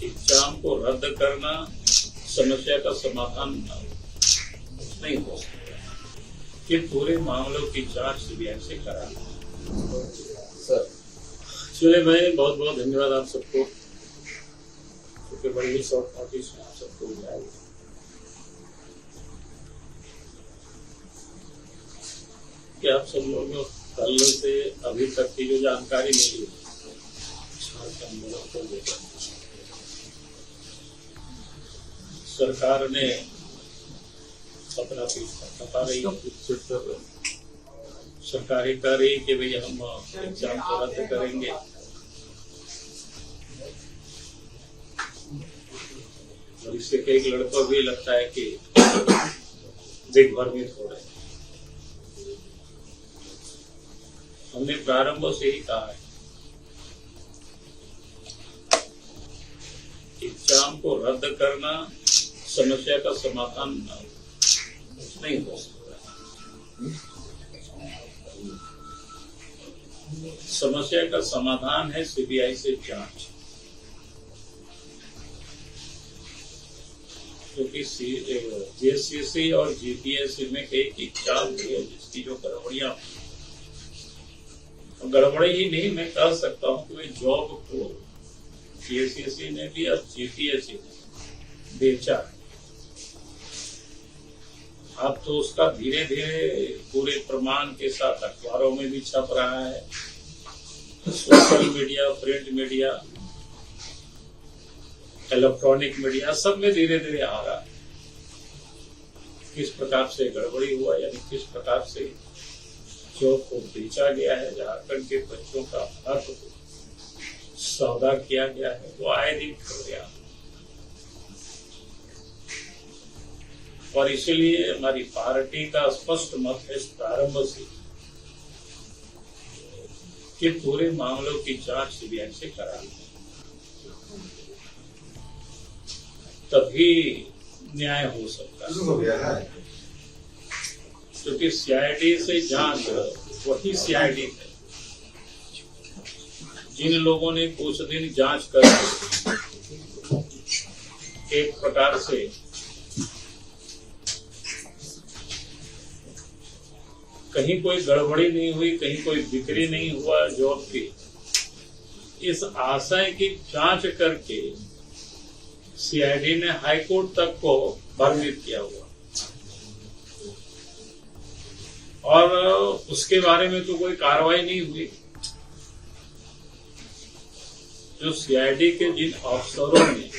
Exam को रद्द करना समस्या का समाधान नहीं हो सकता कि पूरे मामलों की जांच सीबीआई से कराना। सर चलिए भाई, बहुत बहुत धन्यवाद आप सबको, क्योंकि बड़ी शॉर्ट नोटिस में आप सबको बुलाया। कि आप सब लोगों को कल से अभी तक की जो जानकारी मिली सरकार ने अपना पीछा खपा रही है। सरकार ही कह रही कि भाई हम एग्जाम को रद्द करेंगे। और इससे कई लड़कों को भी लगता है कि दिग्भ्रमित हो रहे हैं। हमने प्रारंभ से ही कहा है, एग्जाम को रद्द करना समस्या का समाधान नहीं हो सकता। समस्या का समाधान है सीबीआई से जांच, क्योंकि जेसीसी और जीपीएससी में कई एग्जाम थी जिसकी जो गड़बड़ी ही नहीं, मैं कह सकता हूँ कि जॉब को जेसीसी ने भी और जीपीएससी ने बेचा। अब तो उसका धीरे धीरे पूरे प्रमाण के साथ अखबारों में भी छप रहा है, social media, print media, electronic media, सब में धीरे धीरे आ रहा है किस प्रकार से गड़बड़ी हुआ, यानी किस प्रकार से जॉब को बेचा गया है, झारखंड के बच्चों का हक सौदा किया गया है। वो आए दिन खबर गया और इसीलिए हमारी पार्टी का स्पष्ट मत है प्रारंभ से कि पूरे मामलों की जांच सीबीआई से करानी, तभी न्याय हो सकता है। क्योंकि सीआईडी से जांच वही सीआईडी है जिन लोगों ने कुछ दिन जांच कर एक प्रकार से कहीं कोई गड़बड़ी नहीं हुई, कहीं कोई बिक्री नहीं हुआ जॉब की, इस आशय की जांच करके सीआईडी ने हाईकोर्ट तक को भ्रमित किया हुआ। और उसके बारे में तो कोई कार्रवाई नहीं हुई। जो सीआईडी के जिन अफसरों ने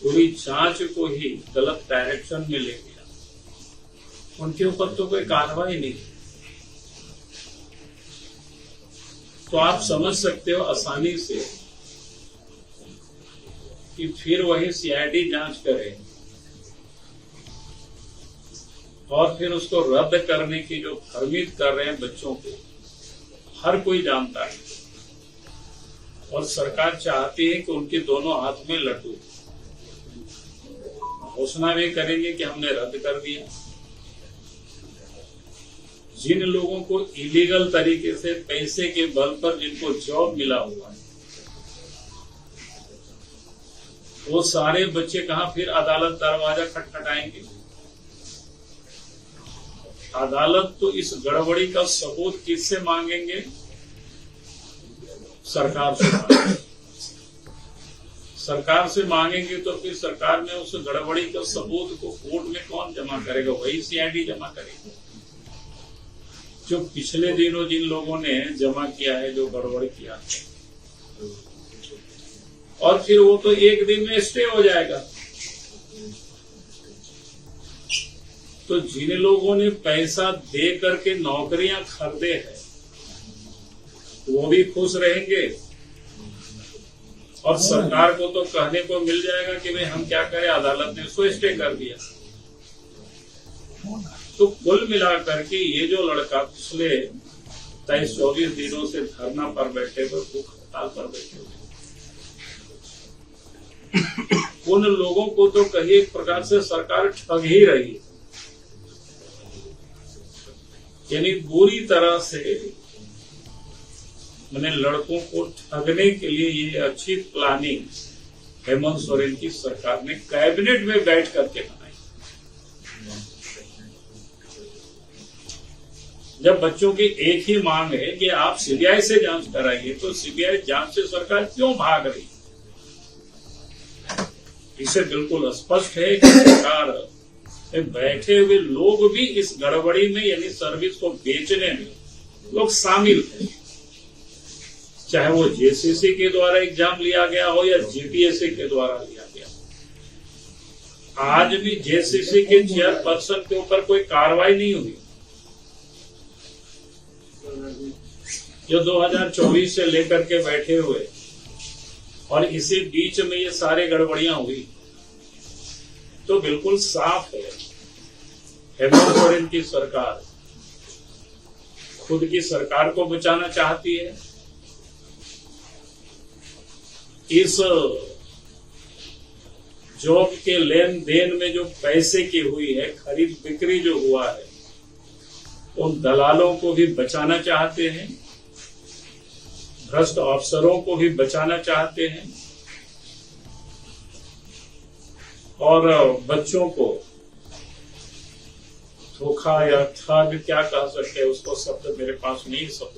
पूरी जांच को ही गलत डायरेक्शन में ले गया, उनके ऊपर तो कोई कार्रवाई नहीं। तो आप समझ सकते हो आसानी से कि फिर वही सीआईडी जांच करे और फिर उसको रद्द करने की जो भ्रमित कर रहे हैं बच्चों को, हर कोई जानता है। और सरकार चाहती है कि उनके दोनों हाथ में लड्डू, घोषणा भी करेंगे कि हमने रद्द कर दिया। जिन लोगों को इलीगल तरीके से पैसे के बल पर जिनको जॉब मिला हुआ है, वो सारे बच्चे कहां फिर अदालत दरवाजा खटखटाएंगे। अदालत तो इस गड़बड़ी का सबूत किससे मांगेंगे? सरकार से मांगेंगे। सरकार से मांगेंगे तो फिर सरकार में उस गड़बड़ी का सबूत को कोर्ट में कौन जमा करेगा? वही सीआईडी जमा करेगा। जो पिछले दिनों जिन लोगों ने जमा किया है, जो गड़बड़ी किया है, और फिर वो तो एक दिन में स्टे हो जाएगा। तो जिन लोगों ने पैसा दे करके नौकरियां खरीदे हैं, वो भी खुश रहेंगे और सरकार को तो कहने को मिल जाएगा कि भाई हम क्या करें, अदालत ने उसको स्टे कर दिया। तो कुल मिलाकर के ये जो लड़का पिछले 23-24 दिनों से धरना पर बैठे हुए, भूख हड़ताल पर बैठे हुए, उन लोगों को तो कहीं एक प्रकार से सरकार ठग ही रही है। यानी बुरी तरह से मैंने लड़कों को ठगने के लिए ये अच्छी प्लानिंग हेमंत सोरेन की सरकार ने कैबिनेट में बैठ करके बनाई। जब बच्चों की एक ही मांग है कि आप सीबीआई से जांच कराइए, तो सीबीआई जांच से सरकार क्यों भाग रही? इसे बिल्कुल स्पष्ट है कि सरकार में बैठे हुए लोग भी इस गड़बड़ी में, यानी सर्विस को बेचने में लोग शामिल हैं। चाहे वो जेसीसी के द्वारा एग्जाम लिया गया हो या जेपीएससी के द्वारा लिया गया। आज भी जेसीसी के चेयरपर्सन के ऊपर कोई कार्रवाई नहीं हुई। जो 2024 से लेकर के बैठे हुए और इसी बीच में ये सारे गड़बड़ियां हुई, तो बिल्कुल साफ है हेमंत सोरेन की सरकार खुद की सरकार को बचाना चाहती है। इस जॉब के लेन देन में जो पैसे की हुई है, खरीद बिक्री जो हुआ है, उन दलालों को भी बचाना चाहते हैं, भ्रष्ट अफसरों को भी बचाना चाहते हैं, और बच्चों को धोखा या ठग क्या कह सकते हैं, उसको शब्द मेरे पास नहीं, शब्द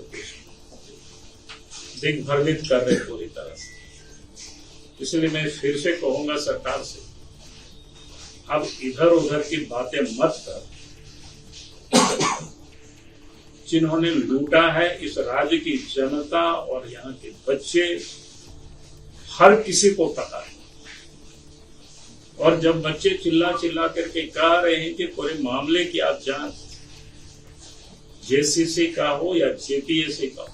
दिग्भ्रमित कर रहे पूरी तरह से। इसलिए मैं फिर से कहूंगा सरकार से, अब इधर उधर की बातें मत कर। जिन्होंने लूटा है इस राज्य की जनता और यहाँ के बच्चे, हर किसी को पता है। और जब बच्चे चिल्ला चिल्ला करके कह रहे हैं कि पूरे मामले की आप जांच जेसीसी का हो या जेपीएससी का हो,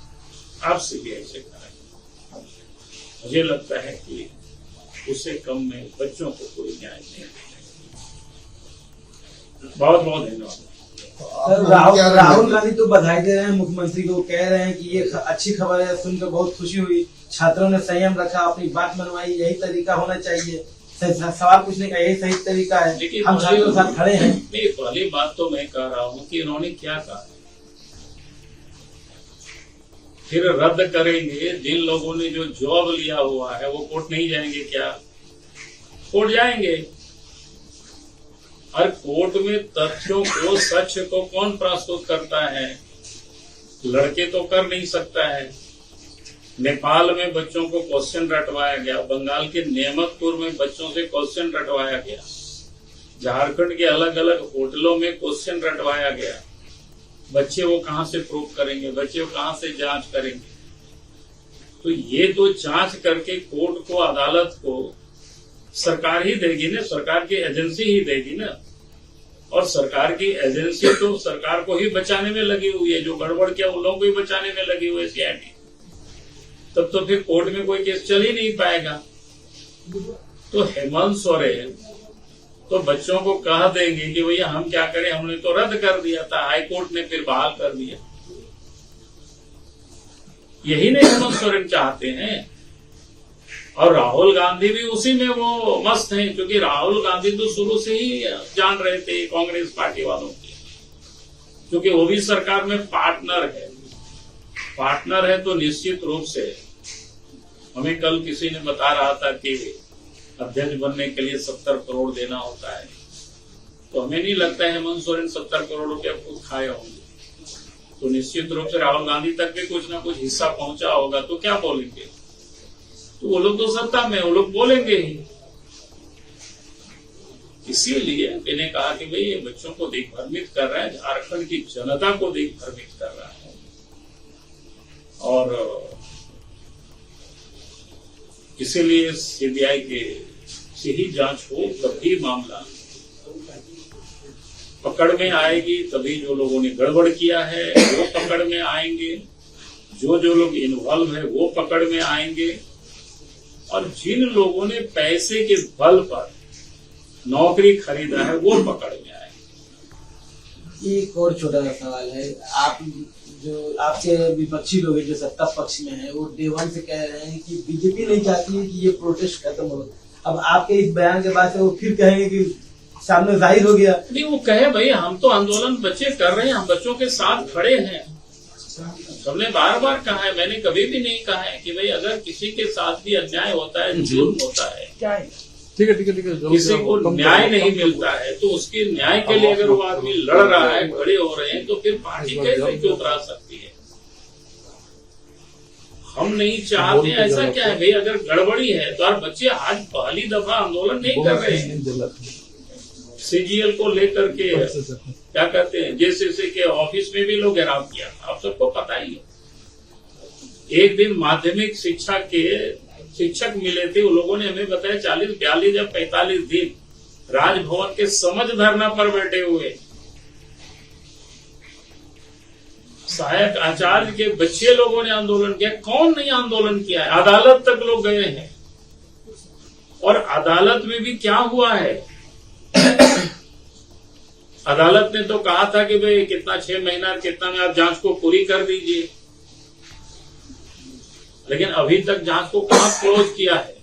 आप सीबीआई से कराएं, मुझे लगता है कि उससे कम में बच्चों को कोई न्याय नहीं मिलेगा। बहुत बहुत धन्यवाद। राहुल गांधी तो बधाई दे रहे हैं मुख्यमंत्री को, कह रहे हैं कि ये अच्छी खबर है, सुनकर बहुत खुशी हुई। छात्रों ने संयम रखा, अपनी बात मनवाई, यही तरीका होना चाहिए। सवाल पूछने का यही सही तरीका है। हम छात्रों के साथ खड़े हैं। नहीं, पहली बात तो मैं कह रहा हूँ कि इन्होंने क्या कहा, फिर रद्द करेंगे। जिन लोगों ने जो जॉब लिया हुआ है वो कोर्ट नहीं जाएंगे क्या? कोर्ट जाएंगे। और कोर्ट में तथ्यों को, सच को कौन प्रस्तुत करता है? लड़के तो कर नहीं सकता है। नेपाल में बच्चों को क्वेश्चन रटवाया गया, बंगाल के नेमतपुर में बच्चों से क्वेश्चन रटवाया गया, झारखंड के अलग अलग होटलों में क्वेश्चन रटवाया गया। बच्चे वो कहां से प्रूव करेंगे? बच्चे वो कहां से जांच करेंगे? तो ये तो जांच करके कोर्ट को, अदालत को सरकार ही देगी ना, सरकार की एजेंसी ही देगी ना। और सरकार की एजेंसी तो सरकार को ही बचाने में लगी हुई है। जो गड़बड़ किया उन लोगों को ही बचाने में लगी हुई है सीआईडी। तब तो फिर कोर्ट में कोई केस चल ही नहीं पाएगा। तो हेमंत सोरेन तो बच्चों को कह देंगे कि भैया हम क्या करें, हमने तो रद्द कर दिया था, हाई कोर्ट ने फिर बहाल कर दिया। यही नहीं हेमंत सोरेन चाहते हैं। और राहुल गांधी भी उसी में वो मस्त हैं, क्योंकि राहुल गांधी तो शुरू से ही जान रहे थे कांग्रेस पार्टी वालों की, क्योंकि वो भी सरकार में पार्टनर है। पार्टनर है तो निश्चित रूप से, हमें कल किसी ने बता रहा था कि अध्यक्ष बनने के लिए 70 करोड़ देना होता है, तो हमें नहीं लगता है हेमंत सोरेन 70 करोड़ रुपया खुद खाए होंगे। तो निश्चित रूप से राहुल गांधी तक भी कुछ ना कुछ हिस्सा पहुंचा होगा। तो क्या बोलेंगे? तो वो लोग तो सत्ता में, वो लोग बोलेंगे ही। इसीलिए मैंने कहा कि भाई ये बच्चों को दिग्भ्रमित कर रहा है, झारखंड की जनता को दिग्भ्रमित कर रहा है। और इसीलिए सीबीआई के से ही जांच हो, तभी मामला पकड़ में आएगी। तभी जो लोगों ने गड़बड़ किया है वो पकड़ में आएंगे, जो लोग इन्वॉल्व है वो पकड़ में आएंगे, और जिन लोगों ने पैसे के बल पर नौकरी खरीदा है वो पकड़ में आएंगे। एक और छोटा सा सवाल है, आप जो आपके विपक्षी लोग हैं जो सत्ता पक्ष में है, वो डे वन से कह रहे हैं कि बीजेपी नहीं चाहती है कि ये प्रोटेस्ट खत्म हो। अब आपके इस बयान के बाद से वो फिर कहेंगे कि सामने जाहिर हो गया। नहीं, वो कहे भाई हम तो आंदोलन बच्चे कर रहे हैं, हम बच्चों के साथ खड़े हैं। हमने बार बार कहा है, मैंने कभी भी नहीं कहा है कि भाई अगर किसी के साथ भी अन्याय होता है, जुल्म होता है, क्या है? ठीक है जरूर। किसी को न्याय नहीं मिलता है तो उसके न्याय के लिए अगर वो आदमी लड़ रहा है, खड़े हो रहे हैं, तो फिर पार्टी कैसे क्यों करा सकती है? हम नहीं चाहते, ऐसा क्या है भाई? अगर गड़बड़ी है तो यार बच्चे आज पहली दफा आंदोलन नहीं कर रहे हैं। सीजीएल को लेकर के क्या कहते हैं, जेसीसी के ऑफिस में भी लोग घेराव किया, आप सबको पता ही है। एक दिन माध्यमिक शिक्षा के शिक्षक मिले थे, उन लोगों ने हमें बताया 40, 42 या 45 दिन राजभवन के समझ धरना पर बैठे हुए। सहायक आचार्य के बच्चे लोगों ने आंदोलन किया। कौन नहीं आंदोलन किया है? अदालत तक लोग गए हैं। और अदालत में भी क्या हुआ है? अदालत ने तो कहा था कि भाई कितना 6 महीना कितना में आप जांच को पूरी कर दीजिए, लेकिन अभी तक जांच को कहां क्लोज किया है,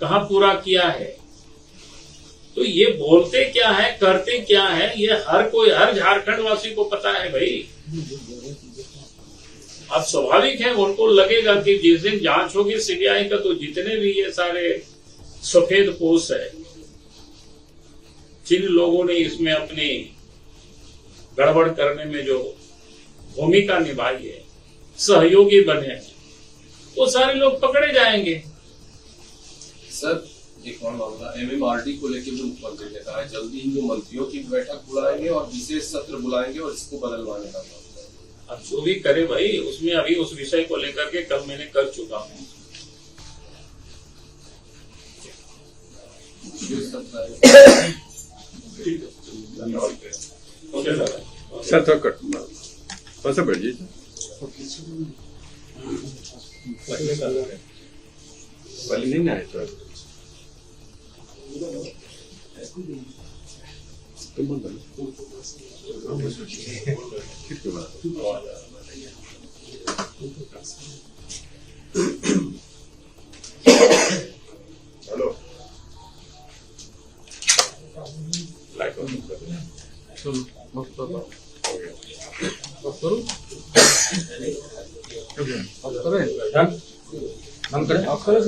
कहां पूरा किया है? तो ये बोलते क्या है, करते क्या है, ये हर कोई, हर झारखंड वासी को पता है भाई। अब स्वाभाविक है, उनको लगेगा कि जिस दिन जांच होगी सीबीआई का, तो जितने भी ये सारे सफेद पोष है, जिन लोगों ने इसमें अपनी गड़बड़ करने में जो भूमिका निभाई है, सहयोगी बने हैं, वो सारे लोग पकड़े जाएंगे। सर एक और मामला, एमएमआरडी को लेकर भी मुख्यमंत्री ने कहा है जल्दी ही वो मंत्रियों की बैठक बुलाएंगे और विशेष सत्र बुलाएंगे और इसको बदलवाने का मामला। अब जो भी करे भाई, उसमें अभी उस विषय को लेकर के कल मैंने कर चुका हूँ। सर थोड़ा कट बस बैठ जाइए। पहले नहीं आए तो हेलो लाइट ऑन हम करें आप करें